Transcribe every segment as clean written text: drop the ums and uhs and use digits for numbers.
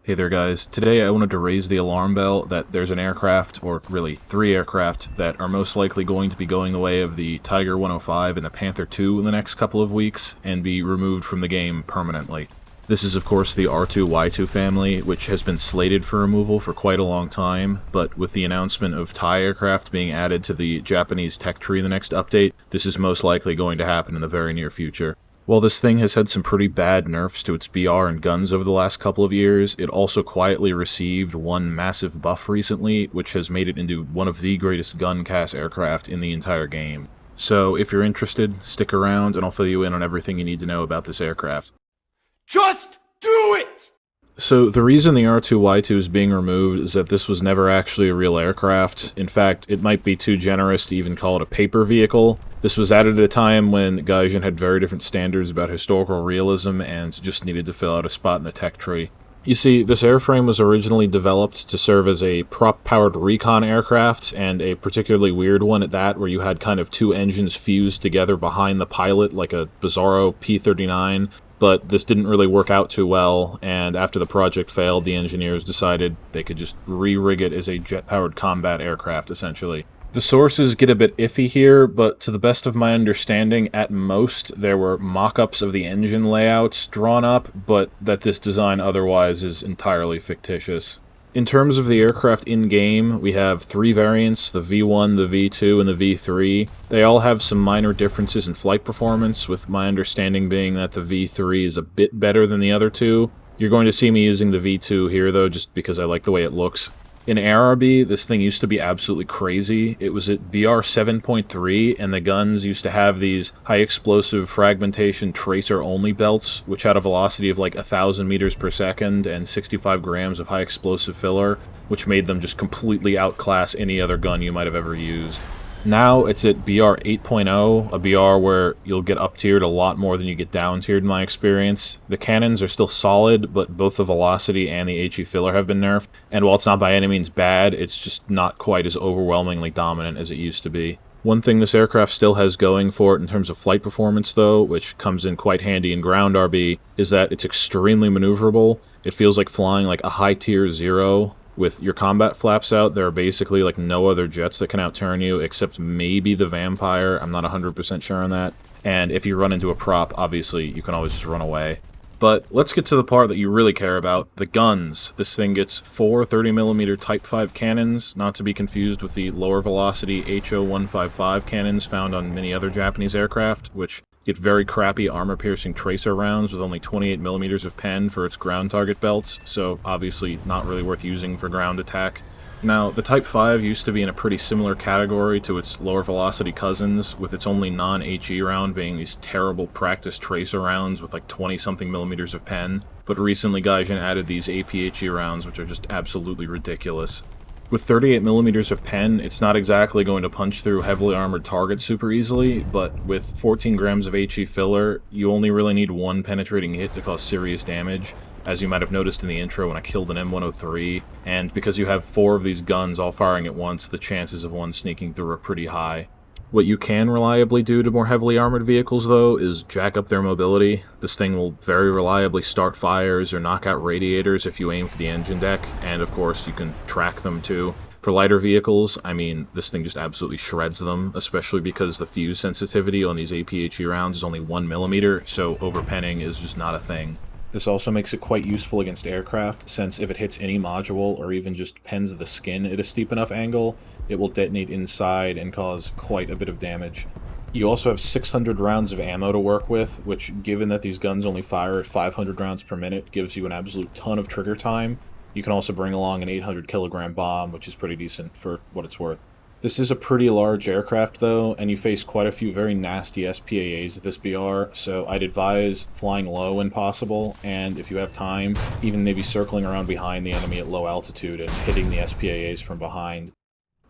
Hey there guys, today I wanted to raise the alarm bell that there's an aircraft, or really 3 aircraft, that are most likely going to be going the way of the Tiger 105 and the Panther II in the next couple of weeks, and be removed from the game permanently. This is of course the R2Y2 family, which has been slated for removal for quite a long time, but with the announcement of Thai aircraft being added to the Japanese tech tree in the next update, this is most likely going to happen in the very near future. While this thing has had some pretty bad nerfs to its BR and guns over the last couple of years, it also quietly received one massive buff recently, which has made it into one of the greatest gun cast aircraft in the entire game. So if you're interested, stick around and I'll fill you in on everything you need to know about this aircraft. Just do it! So the reason the R2Y2 is being removed is that this was never actually a real aircraft. In fact, it might be too generous to even call it a paper vehicle. This was added at a time when Gaijin had very different standards about historical realism and just needed to fill out a spot in the tech tree. You see, this airframe was originally developed to serve as a prop-powered recon aircraft, and a particularly weird one at that, where you had kind of 2 engines fused together behind the pilot like a bizarro P-39. But this didn't really work out too well, and after the project failed, the engineers decided they could just re-rig it as a jet-powered combat aircraft, essentially. The sources get a bit iffy here, but to the best of my understanding, at most, there were mock-ups of the engine layouts drawn up, but that this design otherwise is entirely fictitious. In terms of the aircraft in-game, we have 3 variants, the V1, the V2, and the V3. They all have some minor differences in flight performance, with my understanding being that the V3 is a bit better than the other 2. You're going to see me using the V2 here though, just because I like the way it looks. In ARB, this thing used to be absolutely crazy. It was at BR 7.3, and the guns used to have these high-explosive fragmentation tracer-only belts, which had a velocity of like 1,000 meters per second and 65 grams of high-explosive filler, which made them just completely outclass any other gun you might have ever used. Now it's at BR 8.0, a BR where you'll get up-tiered a lot more than you get down-tiered in my experience. The cannons are still solid, but both the velocity and the HE filler have been nerfed, and while it's not by any means bad, it's just not quite as overwhelmingly dominant as it used to be. One thing this aircraft still has going for it in terms of flight performance though, which comes in quite handy in ground RB, is that it's extremely maneuverable. It feels like flying like a high-tier 0. With your combat flaps out, there are basically like no other jets that can outturn you, except maybe the Vampire. I'm not 100% sure on that. And if you run into a prop, obviously, you can always just run away. But let's get to the part that you really care about, the guns. This thing gets 4 30mm Type 5 cannons, not to be confused with the lower velocity HO-155 cannons found on many other Japanese aircraft, which get very crappy armor-piercing tracer rounds with only 28mm of pen for its ground target belts, so obviously not really worth using for ground attack. Now, the Type 5 used to be in a pretty similar category to its lower velocity cousins, with its only non-HE round being these terrible practice tracer rounds with like 20-something millimeters of pen, but recently Gaijin added these APHE rounds, which are just absolutely ridiculous. With 38mm of pen, it's not exactly going to punch through heavily armored targets super easily, but with 14 grams of HE filler, you only really need 1 penetrating hit to cause serious damage, as you might have noticed in the intro when I killed an M103, and because you have 4 of these guns all firing at once, the chances of one sneaking through are pretty high. What you can reliably do to more heavily armored vehicles, though, is jack up their mobility. This thing will very reliably start fires or knock out radiators if you aim for the engine deck, and of course you can track them too. For lighter vehicles, I mean, this thing just absolutely shreds them, especially because the fuse sensitivity on these APHE rounds is only 1mm, so overpenning is just not a thing. This also makes it quite useful against aircraft, since if it hits any module or even just pens the skin at a steep enough angle, it will detonate inside and cause quite a bit of damage. You also have 600 rounds of ammo to work with, which, given that these guns only fire at 500 rounds per minute, gives you an absolute ton of trigger time. You can also bring along an 800 kilogram bomb, which is pretty decent for what it's worth. This is a pretty large aircraft though, and you face quite a few very nasty SPAAs at this BR, so I'd advise flying low when possible, and if you have time, even maybe circling around behind the enemy at low altitude and hitting the SPAAs from behind.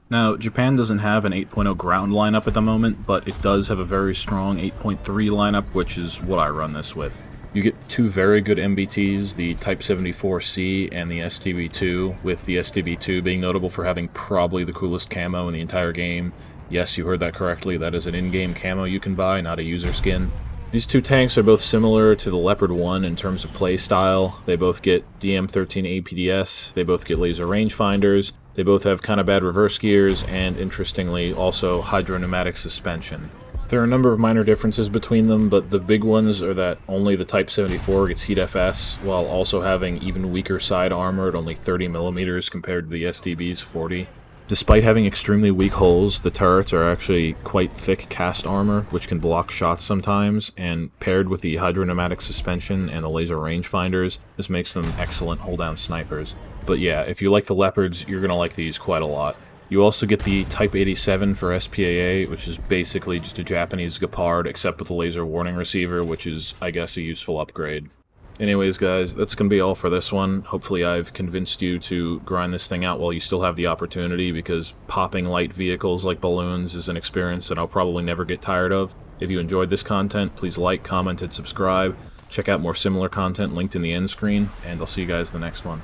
Now, Japan doesn't have an 8.0 ground lineup at the moment, but it does have a very strong 8.3 lineup, which is what I run this with. You get 2 very good MBTs, the Type 74C and the STB2, with the STB2 being notable for having probably the coolest camo in the entire game. Yes, you heard that correctly, that is an in-game camo you can buy, not a user skin. These two tanks are both similar to the Leopard 1 in terms of play style. They both get DM13 APDS, they both get laser rangefinders, they both have kind of bad reverse gears, and interestingly also hydropneumatic suspension. There are a number of minor differences between them, but the big ones are that only the Type 74 gets Heat FS, while also having even weaker side armor at only 30mm compared to the SDB's 40. Despite having extremely weak hulls, the turrets are actually quite thick cast armor, which can block shots sometimes, and paired with the hydropneumatic suspension and the laser rangefinders, this makes them excellent hold-down snipers. But yeah, if you like the Leopards, you're going to like these quite a lot. You also get the Type 87 for SPAA, which is basically just a Japanese Gepard, except with a laser warning receiver, which is, I guess, a useful upgrade. Anyways, guys, that's going to be all for this one. Hopefully I've convinced you to grind this thing out while you still have the opportunity, because popping light vehicles like balloons is an experience that I'll probably never get tired of. If you enjoyed this content, please like, comment, and subscribe. Check out more similar content linked in the end screen, and I'll see you guys in the next one.